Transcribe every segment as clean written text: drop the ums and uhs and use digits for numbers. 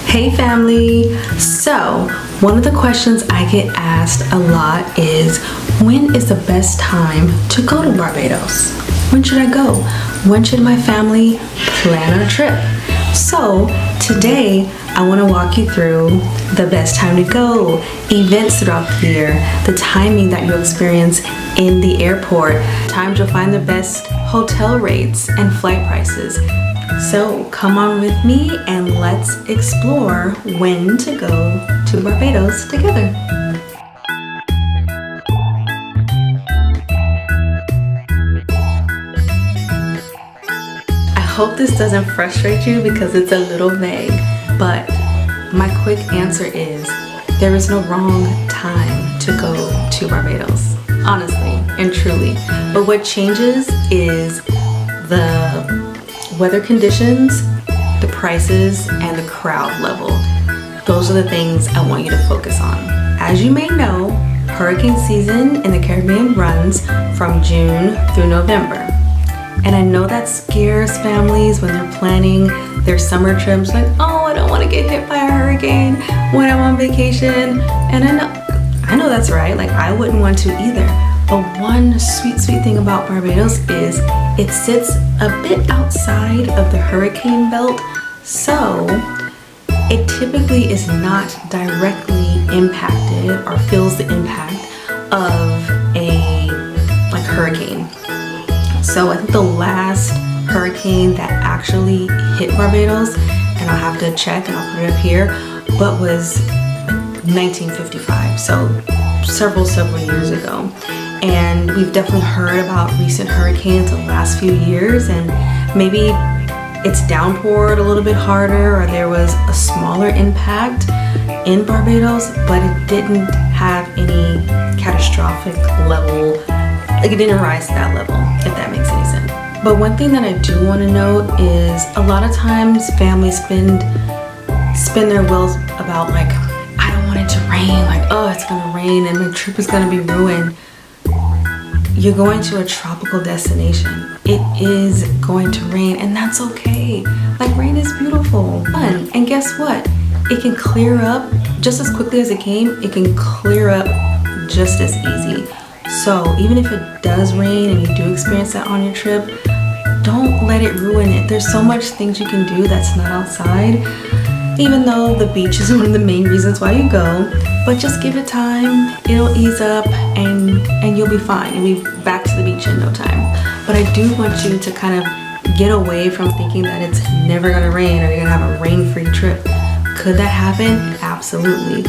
Hey family! So, one of the questions I get asked a lot is, when is the best time to go to Barbados? When should I go? When should my family plan our trip? So, today I want to walk you through the best time to go, events throughout the year, the timing that you'll experience in the airport, times you'll find the best hotel rates and flight prices. So come on with me and let's explore when to go to Barbados together. I hope this doesn't frustrate you because it's a little vague, but my quick answer is there is no wrong time to go to Barbados, honestly and truly. But what changes is the weather conditions, the prices, and the crowd level. Those are the things I want you to focus on. As you may know, hurricane season in the Caribbean runs from June through November. And I know that scares families when they're planning their summer trips, like, oh, I don't want to get hit by a hurricane when I'm on vacation. And I know that's right, like I wouldn't want to either. But one sweet thing about Barbados is it sits a bit outside of the hurricane belt, so it typically is not directly impacted or feels the impact of a hurricane. So I think the last hurricane that actually hit Barbados, and I'll have to check and I'll put it up here, but was 1955, so several years ago. And we've definitely heard about recent hurricanes the last few years, and maybe it's downpoured a little bit harder or there was a smaller impact in Barbados, but it didn't have any catastrophic level, like it didn't rise to that level, if that makes any sense. But one thing that I do want to note is a lot of times families spin their wheels about like, I don't want it to rain, like, oh, it's gonna rain and my trip is gonna be ruined. You're going to a tropical destination. It is going to rain, and that's okay. Like, rain is beautiful, fun, and guess what? It can clear up just as quickly as it came. It can clear up just as easy. So even if it does rain and you do experience that on your trip, don't let it ruin it. There's so much things you can do that's not outside, even though the beach is one of the main reasons why you go. But just give it time, it'll ease up, and you'll be fine. You'll be back to the beach in no time. But I do want you to kind of get away from thinking that it's never gonna rain or you're gonna have a rain-free trip. Could that happen? Absolutely.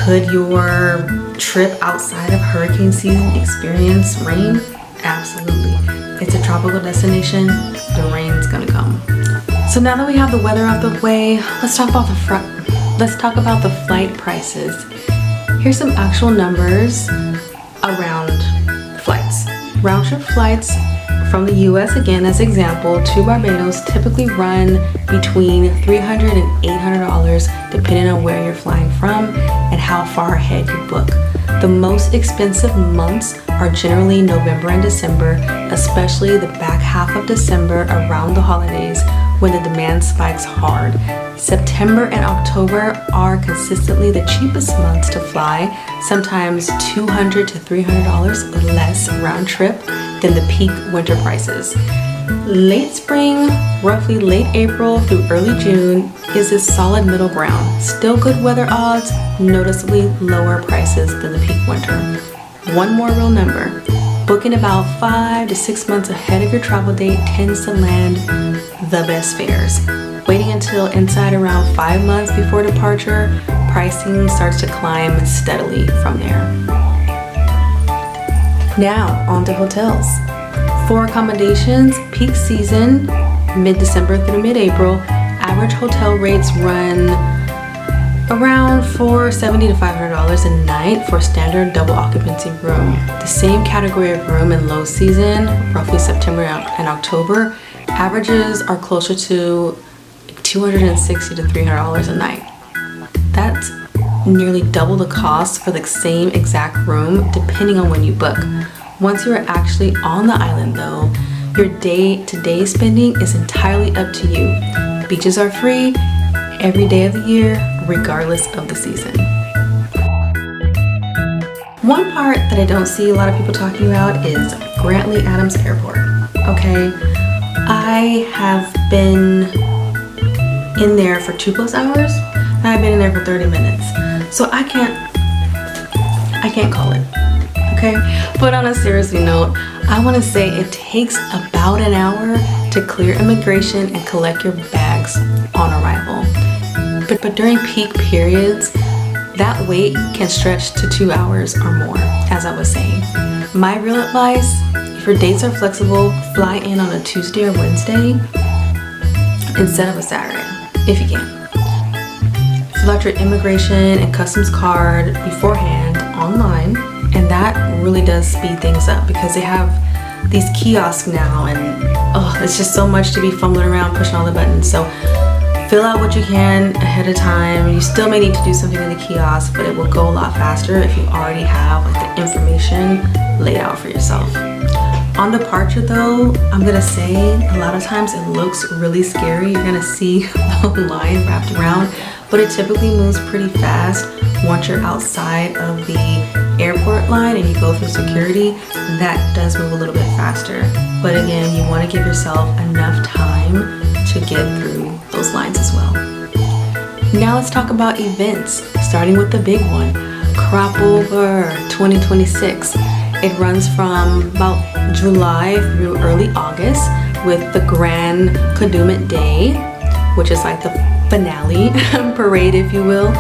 Could your trip outside of hurricane season experience rain? Absolutely. It's a tropical destination, the rain's gonna come. So now that we have the weather out the way, let's talk about the flight prices. Here's some actual numbers around flights. Round trip flights from the US, again as example, to Barbados typically run between $300 and $800 depending on where you're flying from and how far ahead you book. The most expensive months are generally November and December, especially the back half of December around the holidays when the demand spikes hard. September and October are consistently the cheapest months to fly, sometimes $200 to $300 less round trip than the peak winter prices. Late spring, roughly late April through early June, is a solid middle ground. Still good weather odds, noticeably lower prices than the peak winter. One more real number. Booking about 5 to 6 months ahead of your travel date tends to land the best fares. Waiting until inside around 5 months before departure, pricing starts to climb steadily from there. Now, on to hotels. For accommodations, peak season, mid-December through mid-April, average hotel rates run around $470 to $500 a night for a standard double occupancy room. The same category of room in low season, roughly September and October, averages are closer to $260 to $300 a night. That's nearly double the cost for the same exact room depending on when you book. Once you are actually on the island though, your day-to-day spending is entirely up to you. Beaches are free every day of the year, regardless of the season. One part that I don't see a lot of people talking about is Grantley Adams Airport. Okay, I have been in there for 2+ hours, and I've been in there for 30 minutes. So I can't call it, okay? But on a serious note, I wanna say it takes about an hour to clear immigration and collect your bags on arrival. But during peak periods, that wait can stretch to 2 hours or more, as I was saying. My real advice, if your dates are flexible, fly in on a Tuesday or Wednesday instead of a Saturday, if you can. Fill out your immigration and customs card beforehand online, and that really does speed things up because they have these kiosks now, and it's just so much to be fumbling around pushing all the buttons. So fill out what you can ahead of time. You still may need to do something in the kiosk, but it will go a lot faster if you already have like the information laid out for yourself. On departure though, I'm gonna say a lot of times it looks really scary. You're gonna see the line wrapped around, but it typically moves pretty fast. Once you're outside of the airport line and you go through security, that does move a little bit faster. But again, you wanna give yourself enough time to get through those lines as well. Now let's talk about events, starting with the big one, Crop Over 2026. It runs from about July through early August with the Grand Kadooment Day, which is like the finale parade, if you will,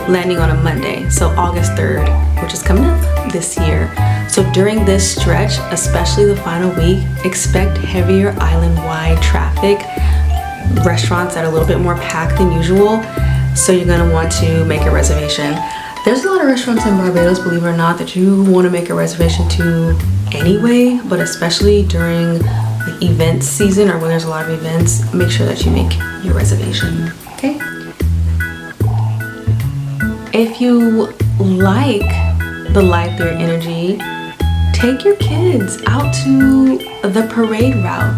landing on a Monday, so August 3rd, which is coming up this year. So during this stretch, especially the final week, expect heavier island-wide traffic, restaurants that are a little bit more packed than usual, so you're gonna want to make a reservation. There's a lot of restaurants in Barbados, believe it or not, that you want to make a reservation to anyway, but especially during the event season or when there's a lot of events, make sure that you make your reservation, okay? If you like the livelier energy, take your kids out to the parade route.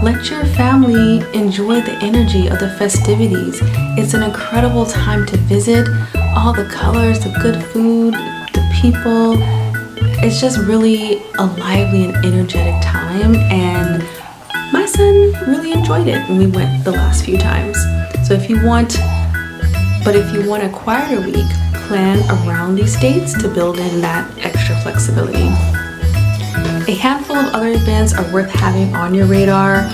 Let your family enjoy the energy of the festivities. It's an incredible time to visit. All the colors, the good food, the people. It's just really a lively and energetic time, and my son really enjoyed it when we went the last few times. So if you want a quieter week, plan around these dates to build in that extra flexibility. A handful of other events are worth having on your radar,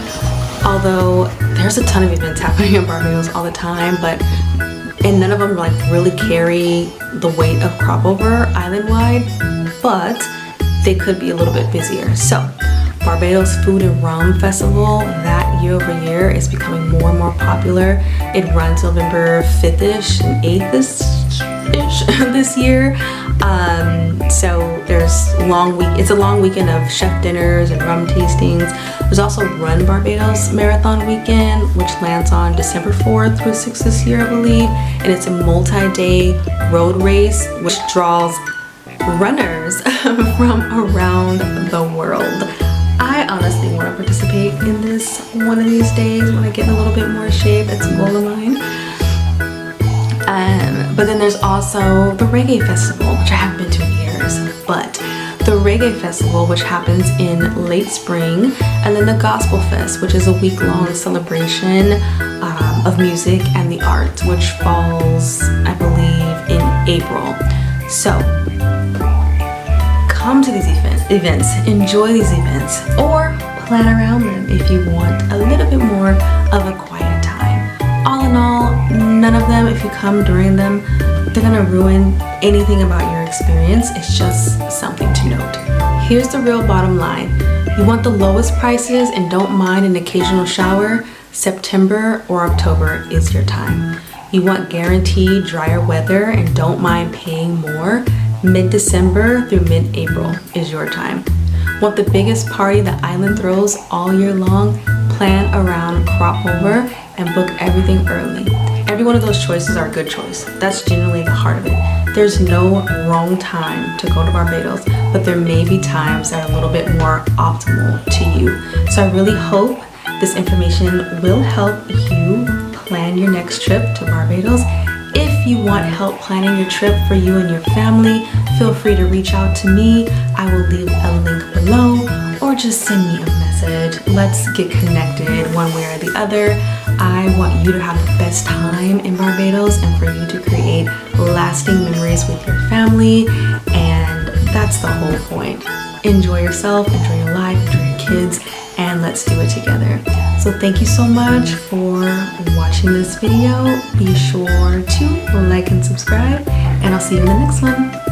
although there's a ton of events happening in Barbados all the time, and none of them like really carry the weight of Crop Over island-wide, but they could be a little bit busier. So Barbados Food and Rum Festival, that year over year is becoming more and more popular. It runs November 5th-ish and 8th-ish this year. So it's a long weekend of chef dinners and rum tastings. There's also Run Barbados Marathon Weekend, which lands on December 4th through 6th this year, I believe. And it's a multi-day road race, which draws runners from around the world. I honestly want to participate in this one of these days when I get in a little bit more shape. It's a goal of mine. But then there's also the Reggae Festival, which I haven't been to in years. But the Reggae Festival, which happens in late spring, and then the Gospel Fest, which is a week-long celebration of music and the arts, which falls, I believe, in April. So come to these events, enjoy these events, or plan around them if you want a little bit more of a quiet time. All in all, none of them, if you come during them, they're gonna ruin anything about your experience. It's just something to note. Here's the real bottom line. You want the lowest prices and don't mind an occasional shower? September or October is your time. You want guaranteed drier weather and don't mind paying more? Mid-December through mid-April is your time. Want the biggest party the island throws all year long? Plan around Crop Over and book everything early. Every one of those choices are a good choice. That's genuinely the heart of it. There's no wrong time to go to Barbados, but there may be times that are a little bit more optimal to you. So I really hope this information will help you plan plan your next trip to Barbados. If you want help planning your trip for you and your family, feel free to reach out to me. I will leave a link below, or just send me a message. Let's get connected one way or the other. I want you to have the best time in Barbados and for you to create lasting memories with your family, and that's the whole point. Enjoy yourself, enjoy your life, enjoy your kids, and let's do it together. So thank you so much for watching this video. Be sure to like and subscribe, and I'll see you in the next one.